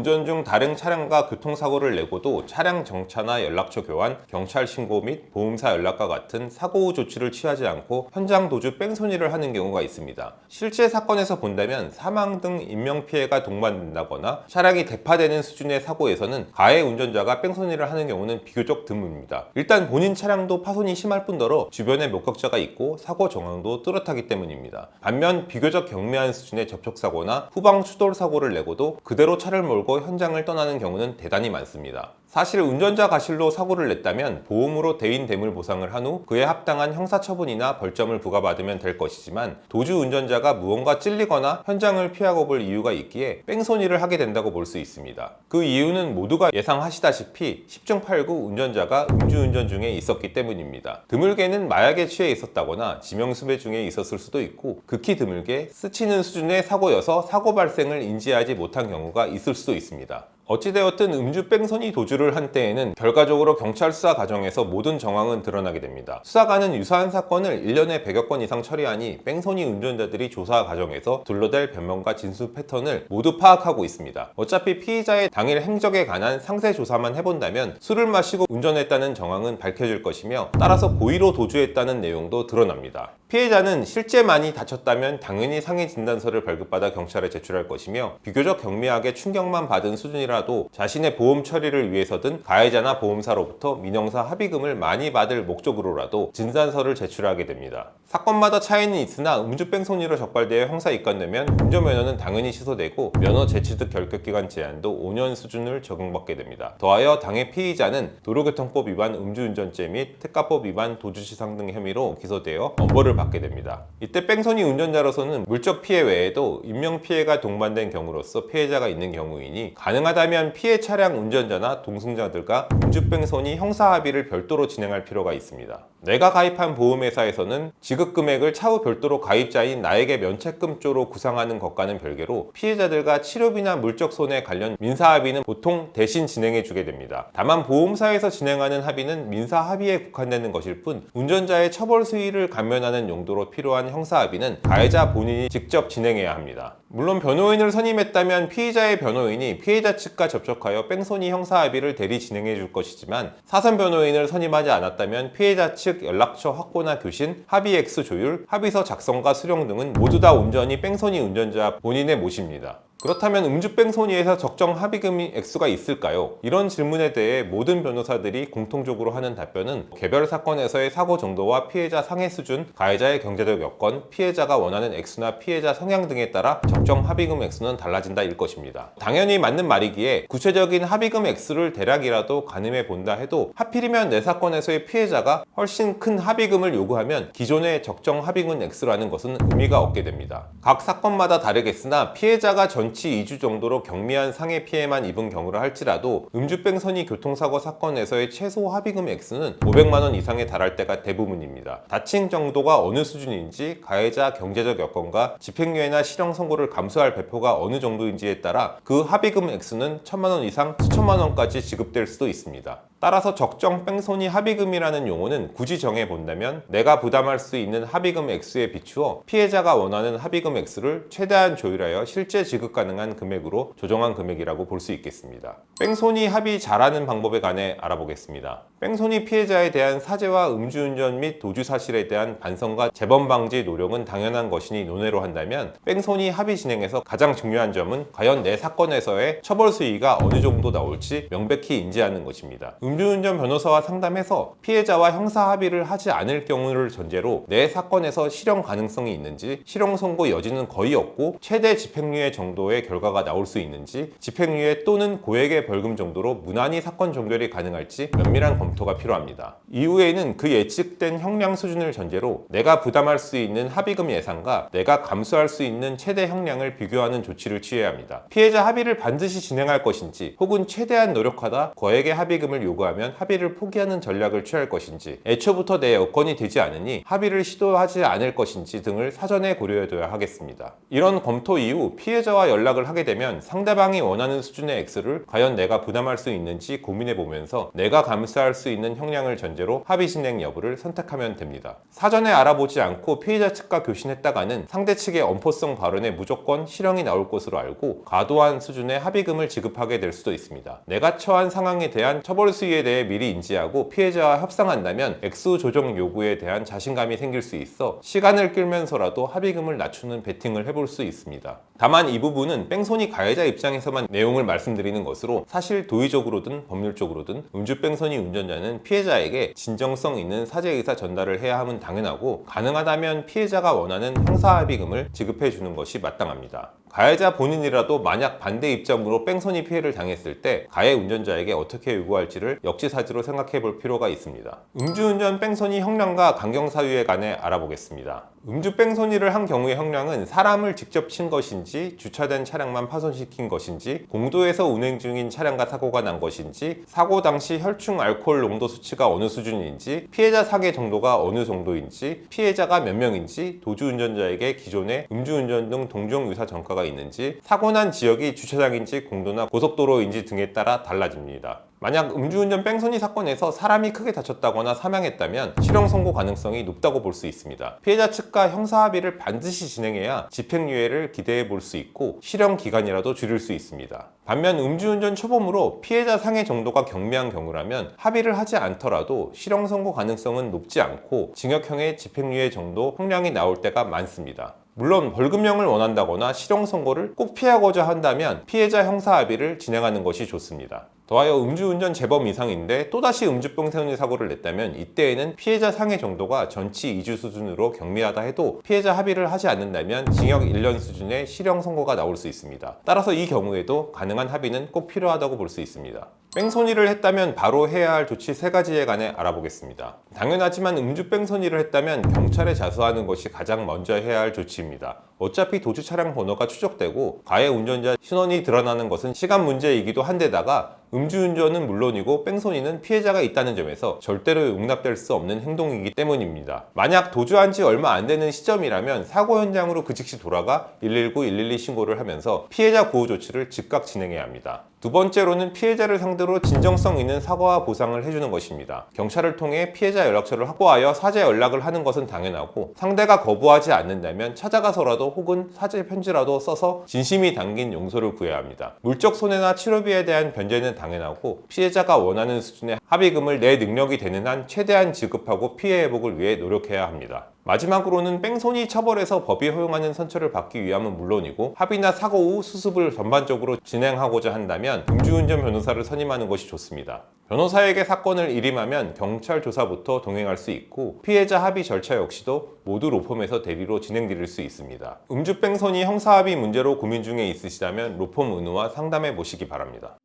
운전 중 다른 차량과 교통사고를 내고도 차량 정차나 연락처 교환, 경찰 신고 및 보험사 연락과 같은 사고 후 조치를 취하지 않고 현장 도주 뺑소니를 하는 경우가 있습니다. 실제 사건에서 본다면 사망 등 인명피해가 동반된다거나 차량이 대파되는 수준의 사고에서는 가해 운전자가 뺑소니를 하는 경우는 비교적 드뭅니다. 일단 본인 차량도 파손이 심할 뿐더러 주변에 목격자가 있고 사고 정황도 뚜렷하기 때문입니다. 반면 비교적 경미한 수준의 접촉사고나 후방 추돌 사고를 내고도 그대로 차를 몰고 현장을 떠나는 경우는 대단히 많습니다. 사실 운전자 과실로 사고를 냈다면 보험으로 대인 대물 보상을 한 후 그에 합당한 형사처분이나 벌점을 부과받으면 될 것이지만 도주 운전자가 무언가 찔리거나 현장을 피하고 볼 이유가 있기에 뺑소니를 하게 된다고 볼 수 있습니다. 그 이유는 모두가 예상하시다시피 10중 8구 운전자가 음주운전 중에 있었기 때문입니다. 드물게는 마약에 취해 있었다거나 지명수배 중에 있었을 수도 있고 극히 드물게 스치는 수준의 사고여서 사고 발생을 인지하지 못한 경우가 있을 수도 있습니다. 어찌되었든 음주 뺑소니 도주를 한 때에는 결과적으로 경찰 수사 과정에서 모든 정황은 드러나게 됩니다. 수사관은 유사한 사건을 1년에 100여 건 이상 처리하니 뺑소니 운전자들이 조사 과정에서 둘러댈 변명과 진술 패턴을 모두 파악하고 있습니다. 어차피 피의자의 당일 행적에 관한 상세 조사만 해본다면 술을 마시고 운전했다는 정황은 밝혀질 것이며 따라서 고의로 도주했다는 내용도 드러납니다. 피해자는 실제 많이 다쳤다면 당연히 상해 진단서를 발급받아 경찰에 제출할 것이며 비교적 경미하게 충격만 받은 수준이라도 자신의 보험 처리를 위해서든 가해자나 보험사로부터 민형사 합의금을 많이 받을 목적으로라도 진단서를 제출하게 됩니다. 사건마다 차이는 있으나 음주 뺑소니로 적발되어 형사 입건되면 운전면허는 당연히 취소되고 면허 재취득 결격기간 제한도 5년 수준을 적용받게 됩니다. 더하여 당해 피의자는 도로교통법 위반 음주운전죄 및 특가법 위반 도주시상 등 혐의로 기소되어 엄벌을 받게 됩니다. 이때 뺑소니 운전자로서는 물적 피해 외에도 인명피해가 동반된 경우로서 피해자가 있는 경우이니 가능하다면 피해 차량 운전자나 동승자들과 음주 뺑소니 형사 합의를 별도로 진행할 필요가 있습니다. 내가 가입한 보험회사에서는 지급 금액을 차후 별도로 가입자인 나에게 면책금조로 구상하는 것과는 별개로 피해자들과 치료비나 물적 손해 관련 민사합의는 보통 대신 진행해 주게 됩니다. 다만 보험사에서 진행하는 합의는 민사합의에 국한되는 것일 뿐 운전자의 처벌 수위를 감면하는 용도로 필요한 형사합의는 가해자 본인이 직접 진행해야 합니다. 물론 변호인을 선임했다면 피의자의 변호인이 피해자 측과 접촉하여 뺑소니 형사합의를 대리 진행해 줄 것이지만 사선 변호인을 선임하지 않았다면 피해자 측 연락처 확보나 교신, 합의 액수 조율, 합의서 작성과 수령 등은 모두 다 온전히 뺑소니 운전자 본인의 몫입니다. 그렇다면 음주 뺑소니에서 적정 합의금 액수가 있을까요? 이런 질문에 대해 모든 변호사들이 공통적으로 하는 답변은 개별 사건에서의 사고 정도와 피해자 상해 수준, 가해자의 경제적 여건, 피해자가 원하는 액수나 피해자 성향 등에 따라 적정 합의금 액수는 달라진다 일 것입니다. 당연히 맞는 말이기에 구체적인 합의금 액수를 대략이라도 가늠해 본다 해도 하필이면 내 사건에서의 피해자가 훨씬 큰 합의금을 요구하면 기존의 적정 합의금 액수라는 것은 의미가 없게 됩니다. 각 사건마다 다르겠으나 피해자가 전치 2주 정도로 경미한 상해 피해만 입은 경우라 할지라도 음주 뺑소니 교통사고 사건에서의 최소 합의금 액수는 500만 원 이상에 달할 때가 대부분입니다. 다친 정도가 어느 수준인지 가해자 경제적 여건과 집행유예나 실형 선고를 감수할 배포가 어느 정도인지에 따라 그 합의금 액수는 1,000만 원 이상 수천만 원까지 지급될 수도 있습니다. 따라서 적정 뺑소니 합의금이라는 용어는 굳이 정해본다면 내가 부담할 수 있는 합의금 액수에 비추어 피해자가 원하는 합의금 액수를 최대한 조율하여 실제 지급 가능한 금액으로 조정한 금액이라고 볼 수 있겠습니다. 뺑소니 합의 잘하는 방법에 관해 알아보겠습니다. 뺑소니 피해자에 대한 사죄와 음주운전 및 도주 사실에 대한 반성과 재범 방지 노력은 당연한 것이니 논외로 한다면 뺑소니 합의 진행에서 가장 중요한 점은 과연 내 사건에서의 처벌 수위가 어느 정도 나올지 명백히 인지하는 것입니다. 음주운전 변호사와 상담해서 피해자와 형사 합의를 하지 않을 경우를 전제로 내 사건에서 실형 가능성이 있는지, 실형 선고 여지는 거의 없고 최대 집행유예 정도의 결과가 나올 수 있는지, 집행유예 또는 고액의 벌금 정도로 무난히 사건 종결이 가능할지 면밀한 검토가 필요합니다. 이후에는 그 예측된 형량 수준을 전제로 내가 부담할 수 있는 합의금 예상과 내가 감수할 수 있는 최대 형량을 비교하는 조치를 취해야 합니다. 피해자 합의를 반드시 진행할 것인지 혹은 최대한 노력하다 거액의 합의금을 요구할 요구하면 합의를 포기하는 전략을 취할 것인지, 애초부터 내 여건이 되지 않으니 합의를 시도하지 않을 것인지 등을 사전에 고려해둬야 하겠습니다. 이런 검토 이후 피해자와 연락을 하게 되면 상대방이 원하는 수준의 액수를 과연 내가 부담할 수 있는지 고민해보면서 내가 감수할 수 있는 형량을 전제로 합의 진행 여부를 선택하면 됩니다. 사전에 알아보지 않고 피해자 측과 교신했다가는 상대 측의 엄포성 발언에 무조건 실형이 나올 것으로 알고 과도한 수준의 합의금을 지급하게 될 수도 있습니다. 내가 처한 상황에 대한 처벌 수위에 대해 미리 인지하고 피해자와 협상한다면 액수 조정 요구에 대한 자신감이 생길 수 있어 시간을 끌면서라도 합의금을 낮추는 베팅을 해볼 수 있습니다. 다만 이 부분은 뺑소니 가해자 입장에서만 내용을 말씀드리는 것으로 사실 도의적으로든 법률적으로든 음주 뺑소니 운전자는 피해자에게 진정성 있는 사죄 의사 전달을 해야 함은 당연하고, 가능하다면 피해자가 원하는 형사 합의금을 지급해 주는 것이 마땅합니다. 가해자 본인이라도 만약 반대 입장으로 뺑소니 피해를 당했을 때 가해 운전자에게 어떻게 요구할지를 역지사지로 생각해 볼 필요가 있습니다. 음주운전 뺑소니 형량과 강경사유에 관해 알아보겠습니다. 음주 뺑소니를 한 경우의 형량은 사람을 직접 친 것인지, 주차된 차량만 파손시킨 것인지, 공도에서 운행 중인 차량과 사고가 난 것인지, 사고 당시 혈중 알코올 농도 수치가 어느 수준인지, 피해자 사계 정도가 어느 정도인지, 피해자가 몇 명인지, 도주운전자에게 기존에 음주운전 등 동종 유사 전과가 있는지, 사고 난 지역이 주차장인지 공도나 고속도로인지 등에 따라 달라집니다. 만약 음주운전 뺑소니 사건에서 사람이 크게 다쳤다거나 사망했다면 실형 선고 가능성이 높다고 볼 수 있습니다. 피해자 측과 형사 합의를 반드시 진행해야 집행유예를 기대해 볼 수 있고 실형 기간이라도 줄일 수 있습니다. 반면 음주운전 초범으로 피해자 상해 정도가 경미한 경우라면 합의를 하지 않더라도 실형 선고 가능성은 높지 않고 징역형의 집행유예 정도 형량이 나올 때가 많습니다. 물론 벌금형을 원한다거나 실형 선고를 꼭 피하고자 한다면 피해자 형사 합의를 진행하는 것이 좋습니다. 더하여 음주운전 재범 이상인데 또다시 음주병 사고를 냈다면 이때에는 피해자 상해 정도가 전치 2주 수준으로 경미하다 해도 피해자 합의를 하지 않는다면 징역 1년 수준의 실형 선고가 나올 수 있습니다. 따라서 이 경우에도 가능한 합의는 꼭 필요하다고 볼 수 있습니다. 뺑소니를 했다면 바로 해야 할 조치 3가지에 관해 알아보겠습니다. 당연하지만 음주 뺑소니를 했다면 경찰에 자수하는 것이 가장 먼저 해야 할 조치입니다. 어차피 도주 차량 번호가 추적되고 가해 운전자 신원이 드러나는 것은 시간 문제이기도 한데다가 음주운전은 물론이고 뺑소니는 피해자가 있다는 점에서 절대로 용납될 수 없는 행동이기 때문입니다. 만약 도주한 지 얼마 안 되는 시점이라면 사고 현장으로 그 즉시 돌아가 119, 112 신고를 하면서 피해자 보호 조치를 즉각 진행해야 합니다. 두 번째로는 피해자를 상대로 진정성 있는 사과와 보상을 해주는 것입니다. 경찰을 통해 피해자 연락처를 확보하여 사죄 연락을 하는 것은 당연하고, 상대가 거부하지 않는다면 찾아가서라도 혹은 사죄 편지라도 써서 진심이 담긴 용서를 구해야 합니다. 물적 손해나 치료비에 대한 변제는 당연하고, 피해자가 원하는 수준의 합의금을 내 능력이 되는 한 최대한 지급하고 피해 회복을 위해 노력해야 합니다. 마지막으로는 뺑소니 처벌에서 법이 허용하는 선처를 받기 위함은 물론이고, 합의나 사고 후 수습을 전반적으로 진행하고자 한다면 음주운전 변호사를 선임하는 것이 좋습니다. 변호사에게 사건을 일임하면 경찰 조사부터 동행할 수 있고, 피해자 합의 절차 역시도 모두 로펌에서 대리로 진행드릴 수 있습니다. 음주 뺑소니 형사합의 문제로 고민 중에 있으시다면 로펌 은우와 상담해 보시기 바랍니다.